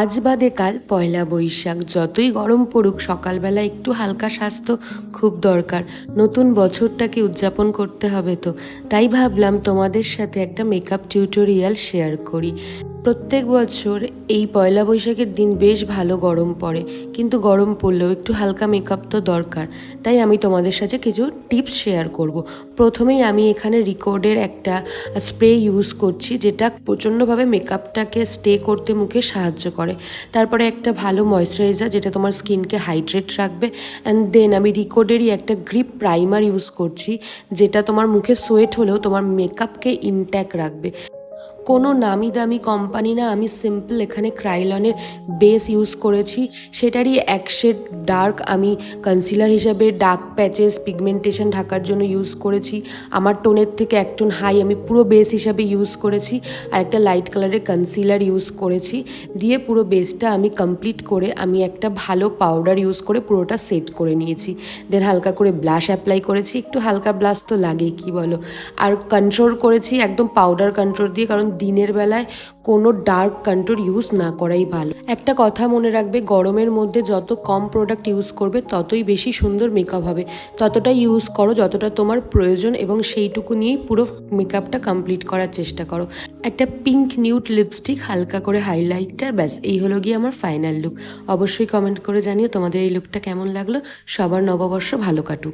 আজ বাদে কাল পয়লা বৈশাখ। যতই গরম পড়ুক সকালবেলা একটু হালকা স্বাস্থ্য খুব দরকার। নতুন বছরটাকে উদযাপন করতে হবে তো, তাই ভাবলাম তোমাদের সাথে একটা মেকআপ টিউটোরিয়াল শেয়ার করি। প্রত্যেক বছর এই পয়লা বৈশাখের দিন বেশ ভালো গরম পড়ে, কিন্তু গরম পড়লেও একটু হালকা মেকআপ তো দরকার। তাই আমি তোমাদের সাথে কিছু টিপস শেয়ার করব। প্রথমেই আমি এখানে রিকোডের একটা স্প্রে ইউজ করছি, যেটা প্রচণ্ডভাবে মেকআপটাকে স্টে করতে মুখে সাহায্য করে। তারপরে একটা ভালো ময়শ্চারাইজার, যেটা তোমার স্কিনকে হাইড্রেট রাখবে। অ্যান্ড দেন আমি রিকোডেরই একটা গ্রিপ প্রাইমার ইউজ করছি, যেটা তোমার মুখে সোয়েট হলেও তোমার মেকআপকে ইনট্যাক্ট রাখবে। কোনো নামি দামি কোম্পানি না, আমি সিম্পল এখানে ক্রাইলনের বেস ইউজ করেছি। সেটারই এক শেড ডার্ক আমি কনসিলার হিসাবে ডার্ক প্যাচেস পিগমেন্টেশন ঢাকার জন্য ইউজ করেছি। আমার টোনের থেকে এক টোন হাই আমি পুরো বেস হিসাবে ইউজ করেছি, আর একটা লাইট কালারের কনসিলার ইউজ করেছি। দিয়ে পুরো বেসটা আমি কমপ্লিট করে আমি একটা ভালো পাউডার ইউজ করে পুরোটা সেট করে নিয়েছি। দেন হালকা করে ব্লাশ অ্যাপ্লাই করেছি, একটু হালকা ব্লাশ তো লাগেই, কি বলো। আর কন্ট্রোল করেছি একদম পাউডার কন্ট্রোল দিয়ে, কারণ দিনের বেলায় কোনো ডার্ক কন্ট্রোল ইউজ না করাই ভালো। একটা কথা মনে রাখবে, গরমের মধ্যে যত কম প্রোডাক্ট ইউজ করবে ততই বেশি সুন্দর মেকআপ হবে। ততটাই ইউজ করো যতটা তোমার প্রয়োজন, এবং সেইটুকু নিয়েই পুরো মেকআপটা কমপ্লিট করার চেষ্টা করো। একটা পিঙ্ক নিউড লিপস্টিক, হালকা করে হাইলাইটার, ব্যাস এই হলো গিয়ে আমার ফাইনাল লুক। অবশ্যই কমেন্ট করে জানিও তোমাদের এই লুকটা কেমন লাগলো। সবার নববর্ষ ভালো কাটুক।